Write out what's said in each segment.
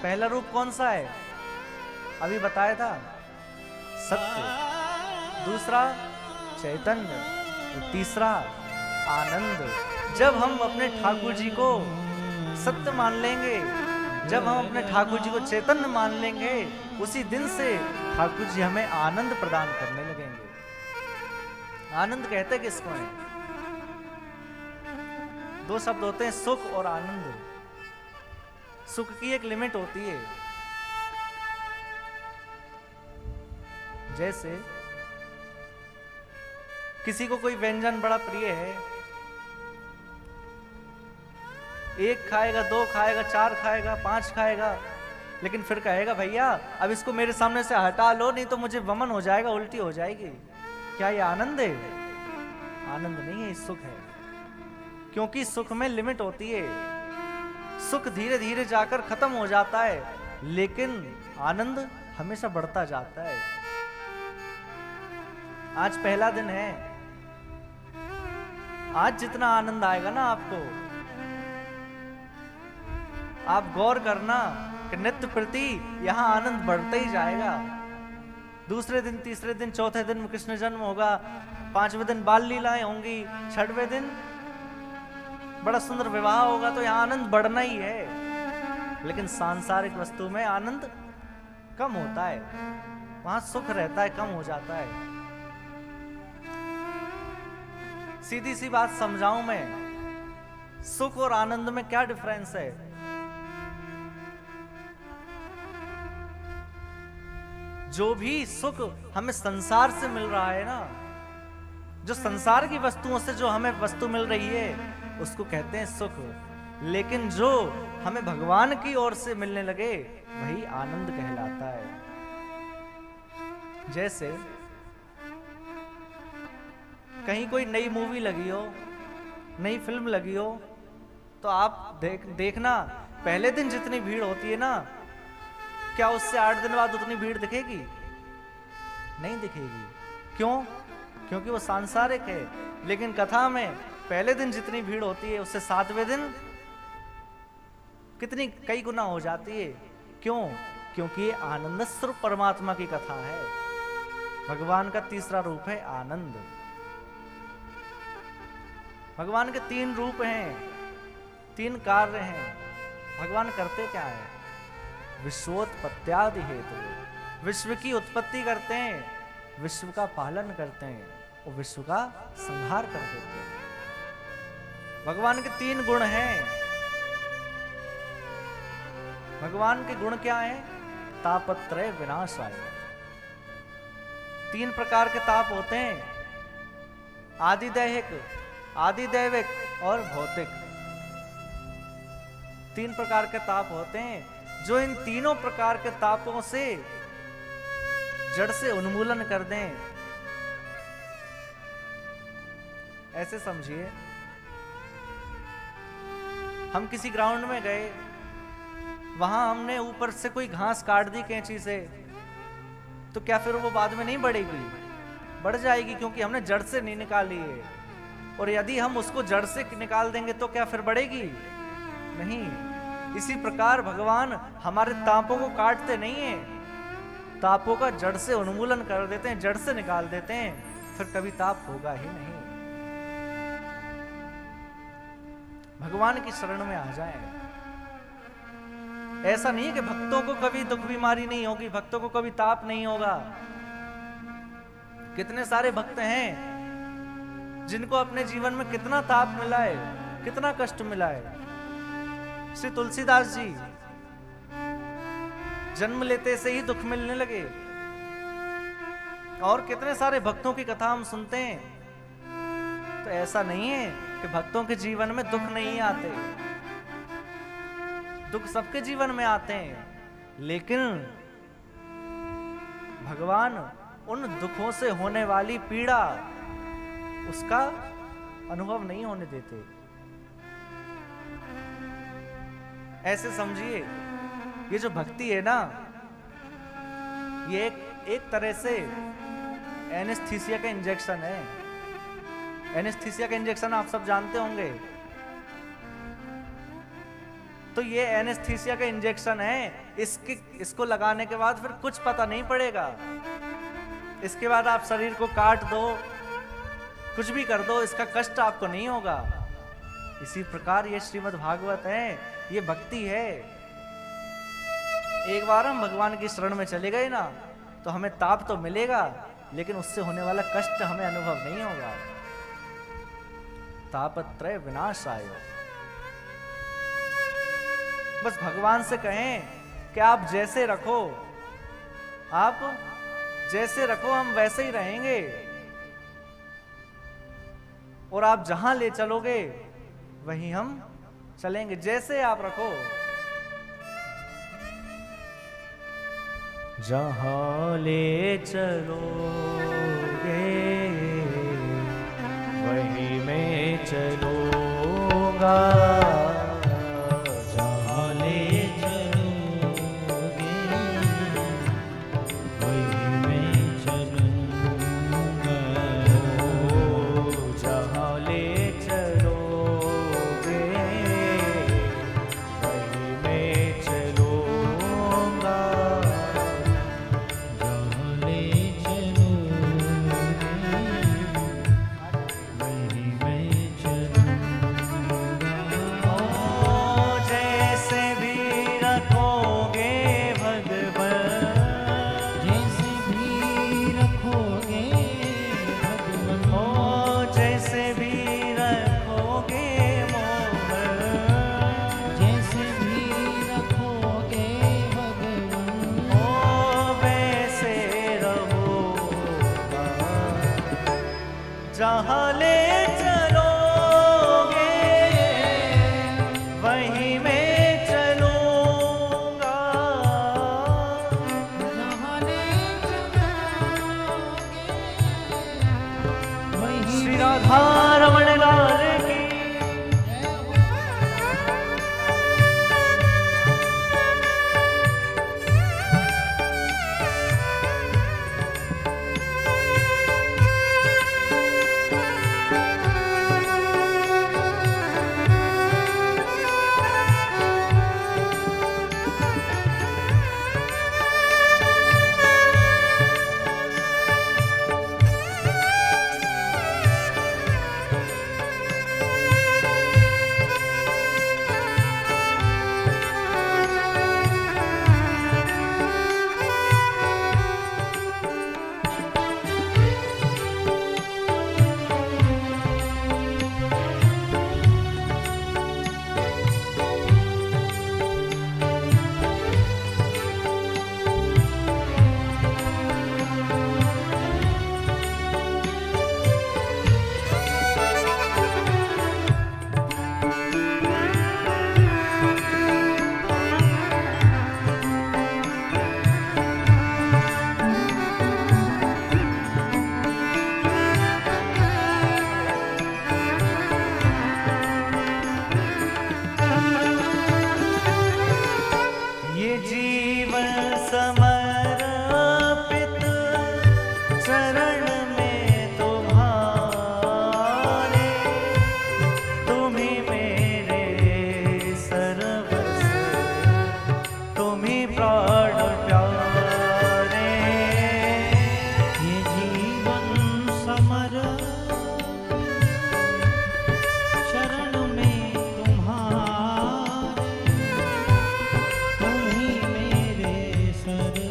पहला रूप कौन सा है? अभी बताया था, सत्य। दूसरा चैतन्य, और तीसरा आनंद। जब हम अपने ठाकुर जी को सत्य मान लेंगे, जब हम अपने ठाकुर जी को चैतन्य मान लेंगे, उसी दिन से ठाकुर जी हमें आनंद प्रदान करने लगेंगे। आनंद कहते किसको है? दो शब्द होते हैं, सुख और आनंद। सुख की एक लिमिट होती है। जैसे किसी को कोई व्यंजन बड़ा प्रिय है, एक खाएगा, दो खाएगा, चार खाएगा, पांच खाएगा, लेकिन फिर कहेगा भैया अब इसको मेरे सामने से हटा लो, नहीं तो मुझे वमन हो जाएगा, उल्टी हो जाएगी। क्या ये आनंद है? आनंद नहीं है, सुख है। क्योंकि सुख में लिमिट होती है। सुख धीरे धीरे जाकर खत्म हो जाता है, लेकिन आनंद हमेशा बढ़ता जाता है। आज पहला दिन है। आज जितना आनंद आएगा ना आपको, आप गौर करना कि नित्य प्रति यहां आनंद बढ़ता ही जाएगा। दूसरे दिन, तीसरे दिन, चौथे दिन कृष्ण जन्म होगा, पांचवें दिन बाल लीलाएं होंगी, छठवें दिन बड़ा सुंदर विवाह होगा, तो यहां आनंद बढ़ना ही है। लेकिन सांसारिक वस्तु में आनंद कम होता है, वहां सुख रहता है, कम हो जाता है। सीधी सी बात समझाऊं मैं, सुख और आनंद में क्या डिफरेंस है? जो भी सुख हमें संसार से मिल रहा है ना, जो संसार की वस्तुओं से जो हमें वस्तु मिल रही है, उसको कहते हैं सुख। लेकिन जो हमें भगवान की ओर से मिलने लगे, वही आनंद कहलाता है। जैसे कहीं कोई नई मूवी लगी हो, नई फिल्म लगी हो, तो आप देखना पहले दिन जितनी भीड़ होती है ना, क्या उससे 8 दिन बाद उतनी भीड़ दिखेगी? नहीं दिखेगी। क्यों? क्योंकि वो सांसारिक है। लेकिन कथा में पहले दिन जितनी भीड़ होती है, उससे 7वें दिन कितनी कई गुना हो जाती है। क्यों? क्योंकि ये आनंद स्वरूप परमात्मा की कथा है। भगवान का तीसरा रूप है आनंद। भगवान के 3 रूप हैं, 3 कार्य हैं। भगवान करते क्या है? विश्वोत्पत्त्यादि हेतु, विश्व की उत्पत्ति करते हैं, विश्व का पालन करते हैं और विश्व का संहार कर देते हैं। भगवान के 3 गुण हैं। भगवान के गुण क्या हैं? तापत्रय विनाशाय। 3 प्रकार के ताप होते हैं, आदिदैहिक, आदिदैविक और भौतिक। 3 प्रकार के ताप होते हैं। जो इन तीनों प्रकार के तापों से जड़ से उन्मूलन कर दें। ऐसे समझिए, हम किसी ग्राउंड में गए, वहां हमने ऊपर से कोई घास काट दी कैंची से, तो क्या फिर वो बाद में नहीं बढ़ेगी? बढ़ जाएगी, क्योंकि हमने जड़ से नहीं निकाली है। और यदि हम उसको जड़ से निकाल देंगे तो क्या फिर बढ़ेगी? नहीं। इसी प्रकार भगवान हमारे तापों को काटते नहीं है, तापों का जड़ से उन्मूलन कर देते हैं, जड़ से निकाल देते हैं, फिर कभी ताप होगा ही नहीं। भगवान की शरण में आ जाएं। ऐसा नहीं है कि भक्तों को कभी दुख बीमारी नहीं होगी, भक्तों को कभी ताप नहीं होगा। कितने सारे भक्त हैं जिनको अपने जीवन में कितना ताप मिला है, कितना कष्ट मिला है। श्री तुलसीदास जी जन्म लेते से ही दुख मिलने लगे, और कितने सारे भक्तों की कथा हम सुनते हैं। तो ऐसा नहीं है कि भक्तों के जीवन में दुख नहीं आते, दुख सबके जीवन में आते हैं, लेकिन भगवान उन दुखों से होने वाली पीड़ा, उसका अनुभव नहीं होने देते। ऐसे समझिए, ये जो भक्ति है ना, ये एक तरह से एनेस्थीसिया का इंजेक्शन है। एनेस्थीसिया का इंजेक्शन आप सब जानते होंगे। तो ये एनेस्थीसिया का इंजेक्शन है, इसको लगाने के बाद फिर कुछ पता नहीं पड़ेगा। इसके बाद आप शरीर को काट दो, कुछ भी कर दो, इसका कष्ट आपको नहीं होगा। इसी प्रकार ये श्रीमद् भागवत है, ये भक्ति है। एक बार हम भगवान की शरण में चले गए ना, तो हमें ताप तो मिलेगा, लेकिन उससे होने वाला कष्ट हमें अनुभव नहीं होगा। तापत्रय विनाशाय। बस भगवान से कहें कि आप जैसे रखो, आप जैसे रखो, हम वैसे ही रहेंगे, और आप जहां ले चलोगे वहीं हम चलेंगे, जैसे आप रखो। जहां ले चलोगे वहीं मैं चलूंगा, जहाँ ले चलोगे वहीं मैं चलूँगा, जहां ले चलोगे वहीं मैं चलूंगा, जहाँ ले चलोगे वहीं मैं चलूँगा। ओ जैसे भी रखोगे भगवान, जैसे भी रखोगे भगवान, ओ जैसे भी रखोगे मोहन, जैसे भी रखोगे भगवान, ओ वैसे रहोगा। जहाँ ले चलोगे वहीं मैं चलूंगा, जहाँ ले चलोगे वहीं श्री राधा रमण लाल की। ये जीवन समर्पित चरण में तुम्हारे, तुम ही मेरे सर्वस्व, तुम ही प्राण प्यारे। ये जीवन समर्पित शरण में तुम्हारे, तुम ही मेरे सर्वस्व,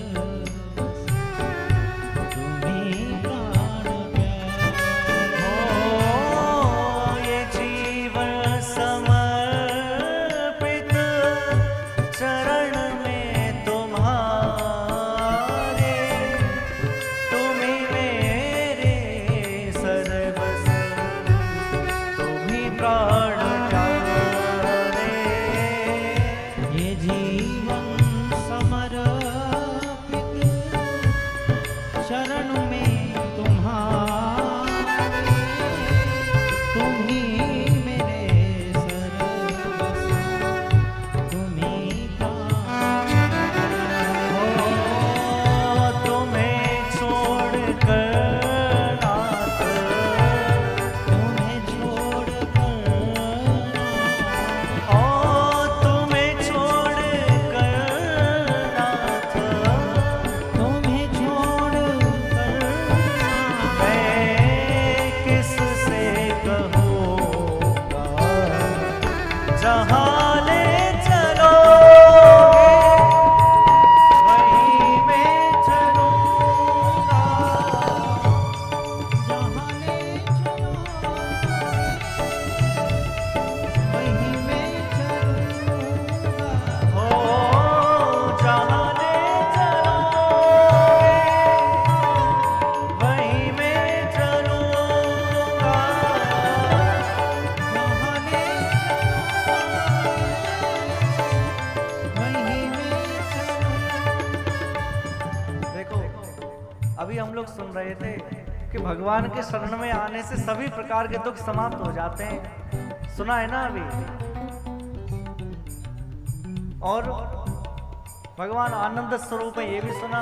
अभी हम लोग सुन रहे थे कि भगवान के शरण में आने से सभी प्रकार के दुख समाप्त हो जाते हैं, सुना है ना अभी। और भगवान आनंद स्वरूप है, ये भी सुना।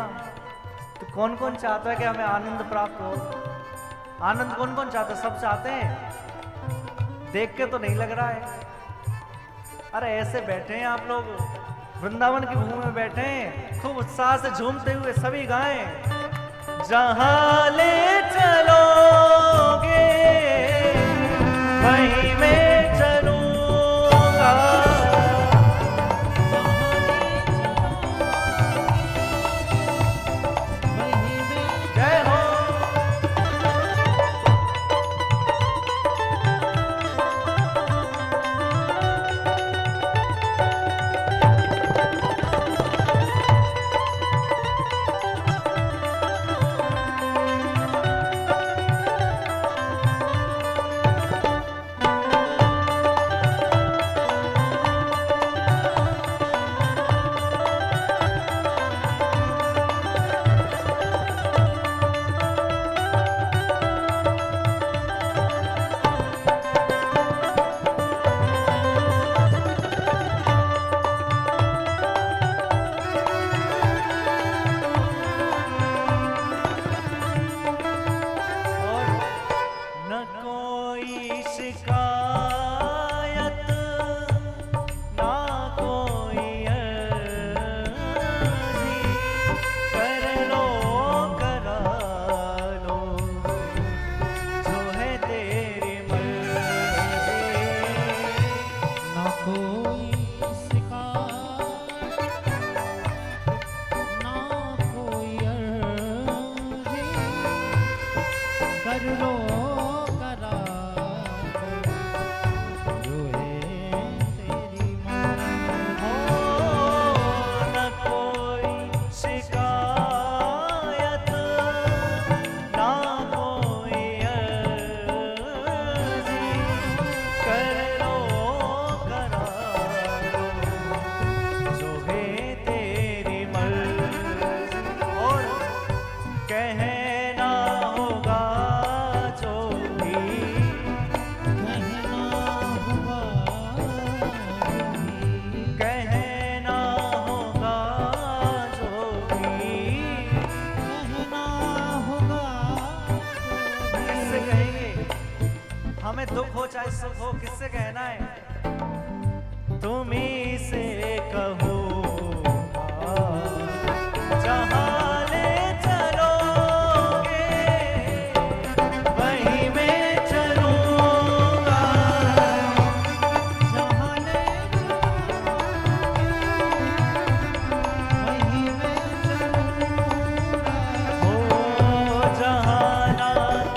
तो कौन कौन चाहता है कि हमें आनंद प्राप्त हो? आनंद कौन कौन चाहता है? सब चाहते हैं, देख के तो नहीं लग रहा है। अरे ऐसे बैठे हैं आप लोग, वृंदावन की भूमि में बैठे हैं, खूब उत्साह से झूमते हुए सभी गाएं, जहां ले चलोगे वहीं मैं चलूंगा। जय हो। हमें दुख हो चाहे सुख हो, किससे कहना है? तुम ही से कहो जहां ले चलोगे वहीं मैं चलूंगा। जहां ले वहीं मैं चलूंगा। ओ जहां नाथ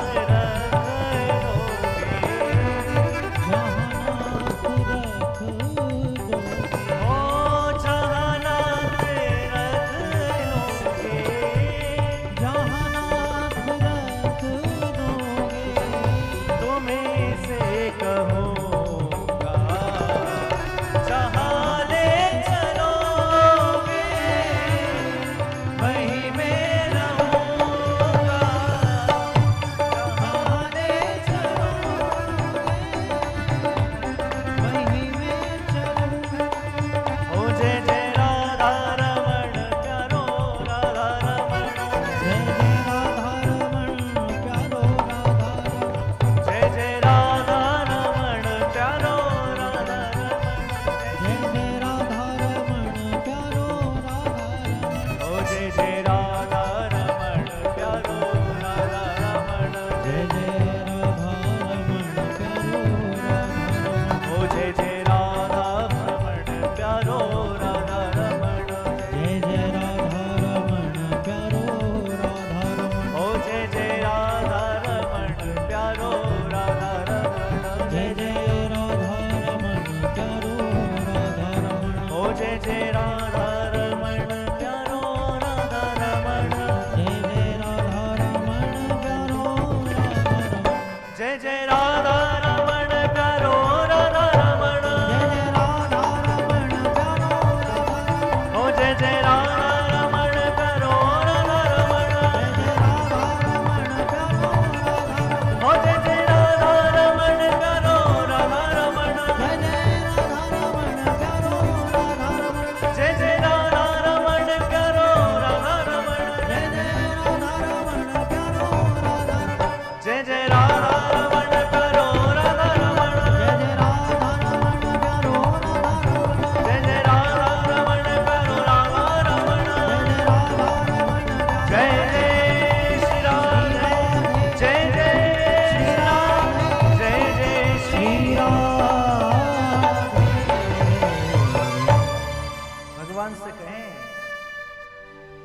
हैं,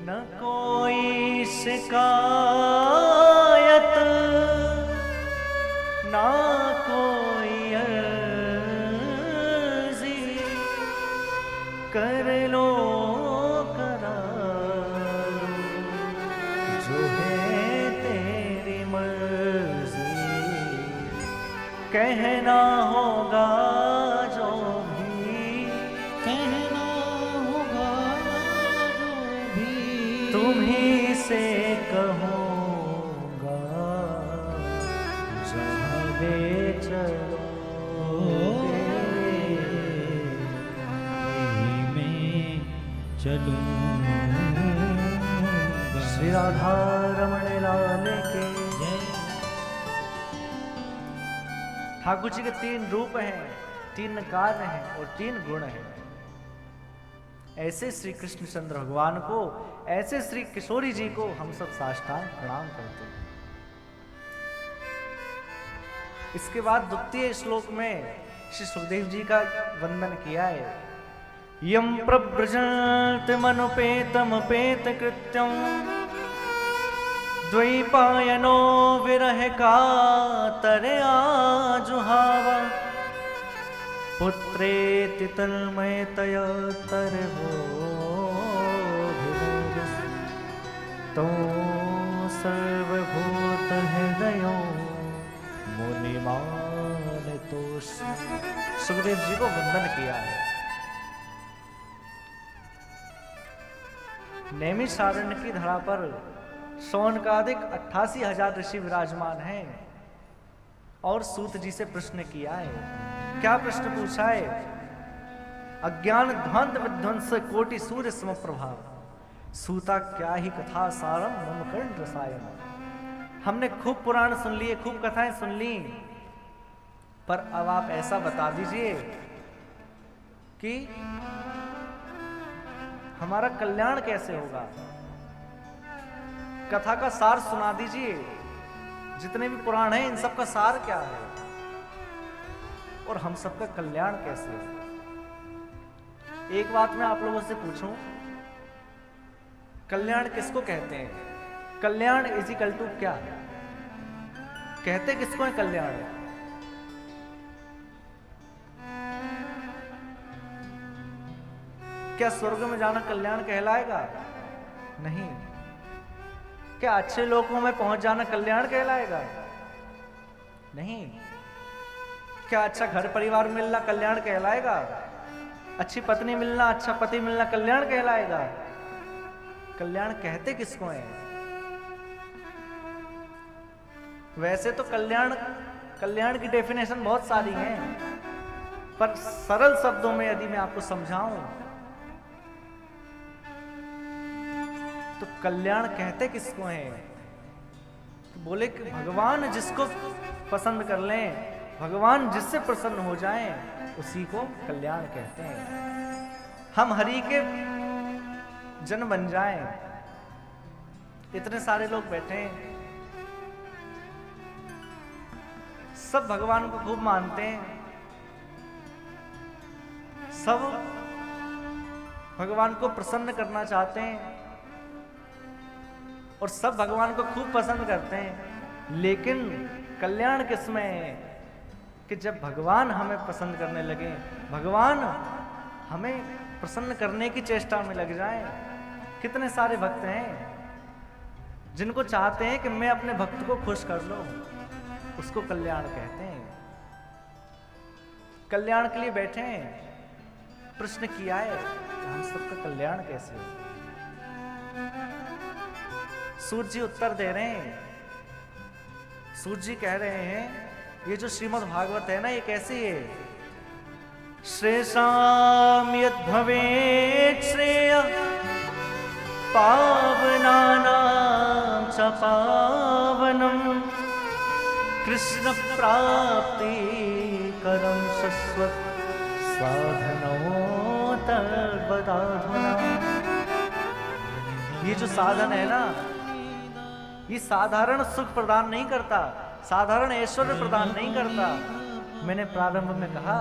न कोई शिकायत ना कोई अर्जी, कर लो करा लो जो है तेरी मर्जी, कहना होगा जो भी, कहना होगा जो भी, तुम्ही से कहूँगा जहाँ ले चलोगे मैं चलूँगा। श्री राधा रमण लाल के। ठाकुर जी के 3 रूप हैं, 3 कार्य हैं और 3 गुण हैं। ऐसे श्री कृष्ण चंद्र भगवान को, ऐसे श्री किशोरी जी को हम सब साष्टांग प्रणाम करते हैं। इसके बाद द्वितीय श्लोक में श्री सुखदेव जी का वंदन किया है। यम प्रव्रजत मनुपेतमपेत कृत्यम, द्वैपायनो विरह कातरया जुहावा, पुत्रेति तन्मयतया तरवो तो सर्वभूत हृदयो मुनिमान तोष। सुखदेव जी को वंदन किया है। नैमिषारण्य की धरा पर शौनकादिक 88,000 ऋषि विराजमान हैं और सूत जी से प्रश्न किया है। क्या प्रश्न पूछा है? अज्ञान ध्वंद विध्वंस कोटि सूर्य समप्रभा, सूता क्या ही कथा सारम मम कर्ण रसायन। हमने खूब पुराण सुन लिए, खूब कथाएं सुन ली, पर अब आप ऐसा बता दीजिए कि हमारा कल्याण कैसे होगा। कथा का सार सुना दीजिए। जितने भी पुराण हैं इन सब का सार क्या है और हम सबका कल्याण कैसे हो। एक बात मैं आप लोगों से पूछूं, कल्याण किसको कहते हैं? कल्याण इजिकल टू क्या कहते किसको है? कल्याण क्या स्वर्ग में जाना कल्याण कहलाएगा? नहीं। क्या अच्छे लोगों में पहुंच जाना कल्याण कहलाएगा? नहीं। क्या अच्छा घर परिवार मिलना कल्याण कहलाएगा? अच्छी पत्नी मिलना, अच्छा पति मिलना कल्याण कहलाएगा? कल्याण कहते किसको है? वैसे तो कल्याण की डेफिनेशन बहुत सारी है, पर सरल शब्दों में यदि मैं आपको समझाऊं तो कल्याण कहते किसको है? तो बोले कि भगवान जिसको पसंद कर लें, भगवान जिससे प्रसन्न हो जाएं, उसी को कल्याण कहते हैं। हम हरि के जन बन जाएं। इतने सारे लोग बैठे हैं, सब भगवान को खूब मानते हैं, सब भगवान को प्रसन्न करना चाहते हैं और सब भगवान को खूब पसंद करते हैं, लेकिन कल्याण किसमें है कि जब भगवान हमें पसंद करने लगे, भगवान हमें प्रसन्न करने की चेष्टा में लग जाए। कितने सारे भक्त हैं जिनको चाहते हैं कि मैं अपने भक्त को खुश कर लूं, उसको कल्याण कहते हैं। कल्याण के लिए बैठे हैं, प्रश्न किया है कि हम सबका कल्याण कैसे हो। सूत जी उत्तर दे रहे हैं। सूत जी कह रहे हैं ये जो श्रीमद् भागवत है ना, ये कैसी है? श्रेषाम यद् भवेत् श्रेय पावनानां च पावनम्, कृष्ण प्राप्ति करम शश्वत साधनो तद्वदाधुना। ये जो साधन है ना, ये साधारण सुख प्रदान नहीं करता, साधारण ऐश्वर्य प्रदान नहीं करता। मैंने प्रारंभ में कहा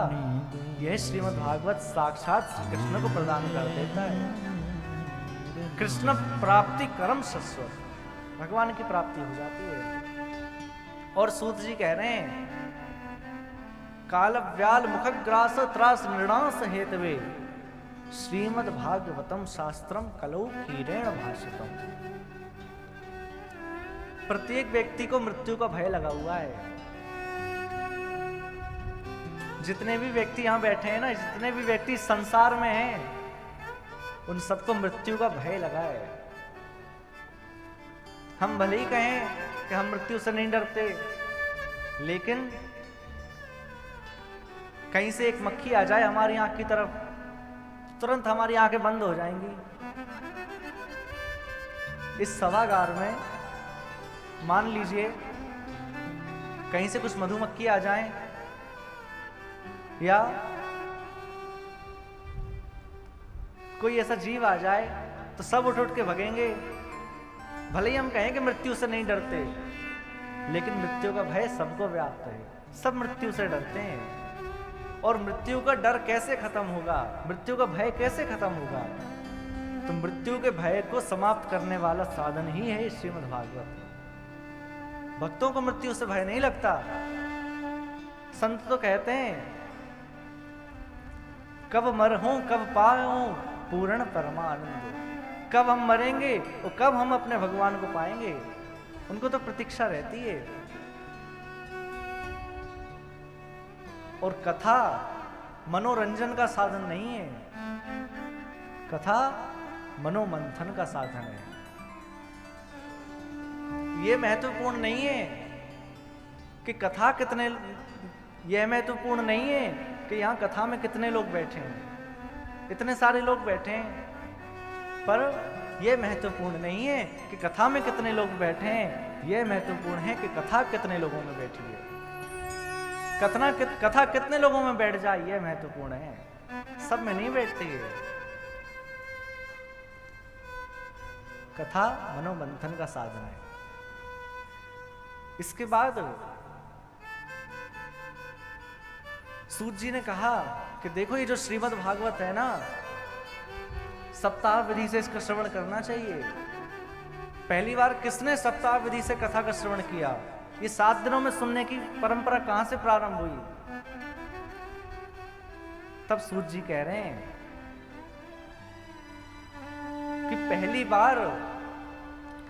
यह श्रीमद् भागवत साक्षात श्री कृष्ण को प्रदान कर देता है। कृष्ण प्राप्ति कर्म शाश्वत, भगवान की प्राप्ति हो जाती है। और सूत जी कह रहे हैं काल व्याल मुखग्रास त्रास निर्णास हेतवे श्रीमद् भागवतम शास्त्रम कलौ कीरेण भाषितम। प्रत्येक व्यक्ति को मृत्यु का भय लगा हुआ है। जितने भी व्यक्ति यहां बैठे हैं ना, जितने भी व्यक्ति संसार में हैं, उन सबको मृत्यु का भय लगा है। हम भले ही कहें कि हम मृत्यु से नहीं डरते, लेकिन कहीं से एक मक्खी आ जाए हमारी आंख की तरफ, तुरंत हमारी आंखें बंद हो जाएंगी। इस सभागार में मान लीजिए कहीं से कुछ मधुमक्खी आ जाएं या कोई ऐसा जीव आ जाए तो सब उठ उठ के भगेंगे। भले ही हम कहें कि मृत्यु से नहीं डरते, लेकिन मृत्यु का भय सबको व्याप्त है, सब मृत्यु से डरते हैं। और मृत्यु का डर कैसे खत्म होगा, मृत्यु का भय कैसे खत्म होगा? तो मृत्यु के भय को समाप्त करने वाला साधन ही है श्रीमद् भागवत। भक्तों को मृत्यु से भय नहीं लगता। संत तो कहते हैं कब मरहूं कब पाऊं पूर्ण परमानंद, कब हम मरेंगे और कब हम अपने भगवान को पाएंगे, उनको तो प्रतीक्षा रहती है। और कथा मनोरंजन का साधन नहीं है, कथा मनोमंथन का साधन है। ये महत्वपूर्ण नहीं है कि कथा कितने, यह महत्वपूर्ण नहीं है कि यहां कथा में कितने लोग बैठे हैं, इतने सारे लोग बैठे हैं, पर यह महत्वपूर्ण नहीं है कि कथा में कितने लोग बैठे हैं, यह महत्वपूर्ण है कि कथा कितने लोगों में बैठी है। कथा कितने लोगों में बैठ जाए यह महत्वपूर्ण है, सब में नहीं बैठती है। कथा मनोमंथन का साधन है। इसके बाद सूत जी ने कहा कि देखो ये जो श्रीमद् भागवत है ना, सप्ताह विधि से इसका श्रवण करना चाहिए। पहली बार किसने सप्ताह विधि से कथा का श्रवण किया? ये 7 दिनों में सुनने की परंपरा कहां से प्रारंभ हुई? तब सूत जी कह रहे हैं कि पहली बार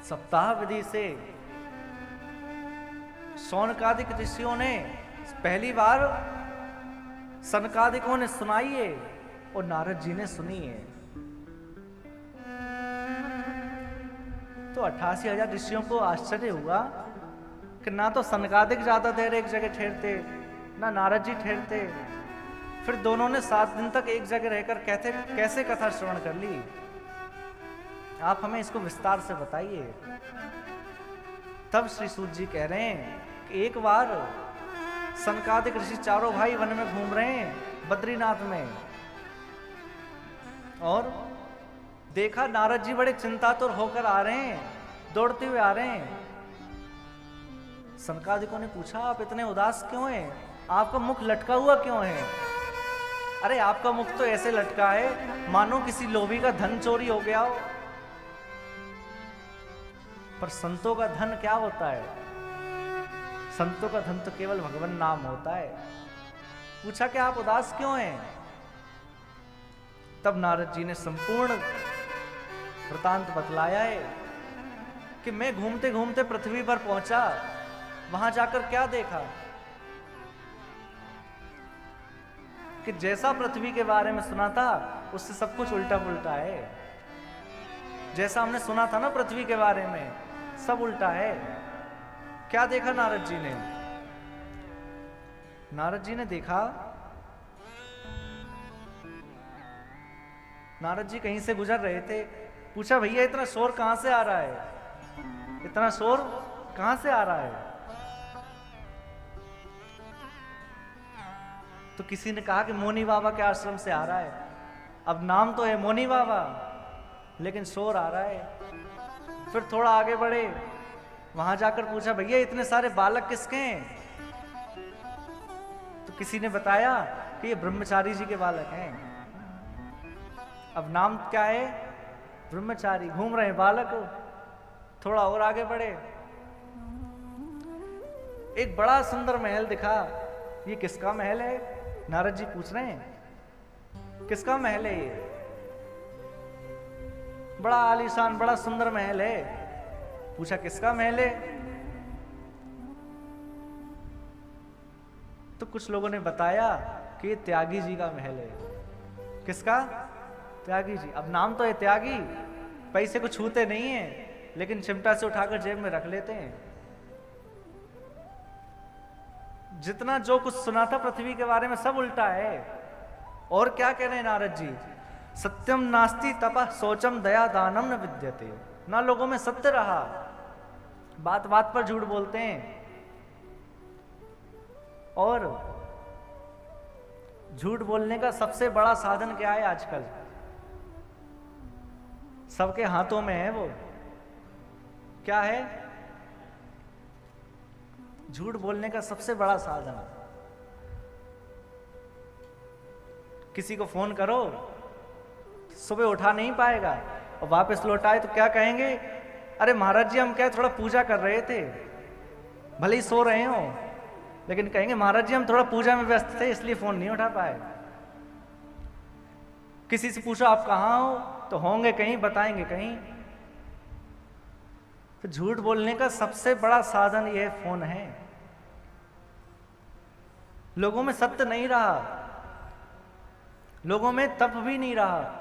सप्ताह विधि से शौनकादिक ऋषियों ने, पहली बार सनकादिकों ने सुनाई है और नारद जी ने सुनी है। तो 88,000 ऋषियों को आश्चर्य हुआ कि ना तो सनकादिक ज्यादा देर एक जगह ठहरते, ना नारद जी ठहरते, फिर दोनों ने 7 दिन तक एक जगह रहकर कैसे कथा श्रवण कर ली? आप हमें इसको विस्तार से बताइए। तब श्री सूत जी कह रहे हैं कि एक बार सनकादिक ऋषि चारों भाई वन में घूम रहे हैं बद्रीनाथ में, और देखा नारद जी बड़े चिंतातुर होकर आ रहे हैं, दौड़ते हुए आ रहे हैं। सनकादिकों ने पूछा आप इतने उदास क्यों हैं, आपका मुख लटका हुआ क्यों है? अरे आपका मुख तो ऐसे लटका है मानो किसी लोभी का धन चोरी हो गया हो। पर संतों का धन क्या होता है? संतों का धन तो केवल भगवान नाम होता है। पूछा कि आप उदास क्यों हैं? तब नारद जी ने संपूर्ण वृतांत बतलाया है कि मैं घूमते घूमते पृथ्वी पर पहुंचा, वहां जाकर क्या देखा कि जैसा पृथ्वी के बारे में सुना था उससे सब कुछ उल्टा पुल्टा है। जैसा हमने सुना था ना पृथ्वी के बारे में, सब उल्टा है। क्या देखा नारद जी ने? नारद जी ने देखा, नारद जी कहीं से गुजर रहे थे, पूछा भैया इतना शोर कहां से आ रहा है, इतना शोर कहां से आ रहा है? तो किसी ने कहा कि मोनी बाबा के आश्रम से आ रहा है। अब नाम तो है मोनी बाबा, लेकिन शोर आ रहा है। फिर थोड़ा आगे बढ़े, वहां जाकर पूछा भैया इतने सारे बालक किसके हैं? तो किसी ने बताया कि ये ब्रह्मचारी जी के बालक हैं। अब नाम क्या है? ब्रह्मचारी घूम रहे हैं, बालक। थोड़ा और आगे बढ़े, एक बड़ा सुंदर महल दिखा। ये किसका महल है? नारद जी पूछ रहे हैं, किसका महल है ये? बड़ा आलीशान, बड़ा सुंदर महल है। पूछा किसका महल है? तो कुछ लोगों ने बताया कि ये त्यागी जी का महल है। किसका? त्यागी जी। अब नाम तो है त्यागी, पैसे को छूते नहीं है, लेकिन चिमटा से उठाकर जेब में रख लेते हैं। जितना जो कुछ सुना था पृथ्वी के बारे में सब उल्टा है। और क्या कह रहे हैं नारद जी? सत्यम नास्ति तपः शौचम दया दानम न विद्यते। ना लोगों में सत्य रहा, बात बात पर झूठ बोलते हैं। और झूठ बोलने का सबसे बड़ा साधन क्या है आजकल? सबके हाथों में है। वो क्या है? झूठ बोलने का सबसे बड़ा साधन। किसी को फोन करो, सुबह उठा नहीं पाएगा और वापस लौटाए तो क्या कहेंगे? अरे महाराज जी हम क्या थोड़ा पूजा कर रहे थे, भले ही सो रहे हो, लेकिन कहेंगे महाराज जी हम थोड़ा पूजा में व्यस्त थे इसलिए फोन नहीं उठा पाए। किसी से पूछो आप कहाँ हो, तो होंगे कहीं, बताएंगे कहीं। तो झूठ बोलने का सबसे बड़ा साधन यह फोन है। लोगों में सत्य नहीं रहा, लोगों में तप भी नहीं रहा,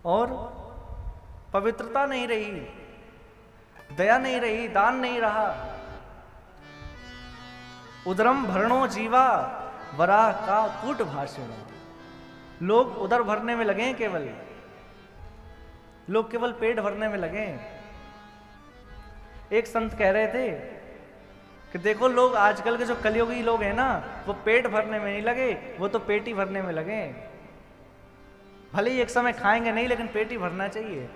और पवित्रता नहीं रही, दया नहीं रही, दान नहीं रहा। उदरम भरणो जीवा वराह का कूट भाषण। लोग उदर भरने में लगे हैं, केवल लोग केवल पेट भरने में लगे हैं। एक संत कह रहे थे कि देखो लोग आजकल के जो कलयुगी लोग हैं ना, वो पेट भरने में नहीं लगे, वो तो पेटी भरने में लगे। भले ही एक समय खाएंगे नहीं, लेकिन पेट ही भरना चाहिए।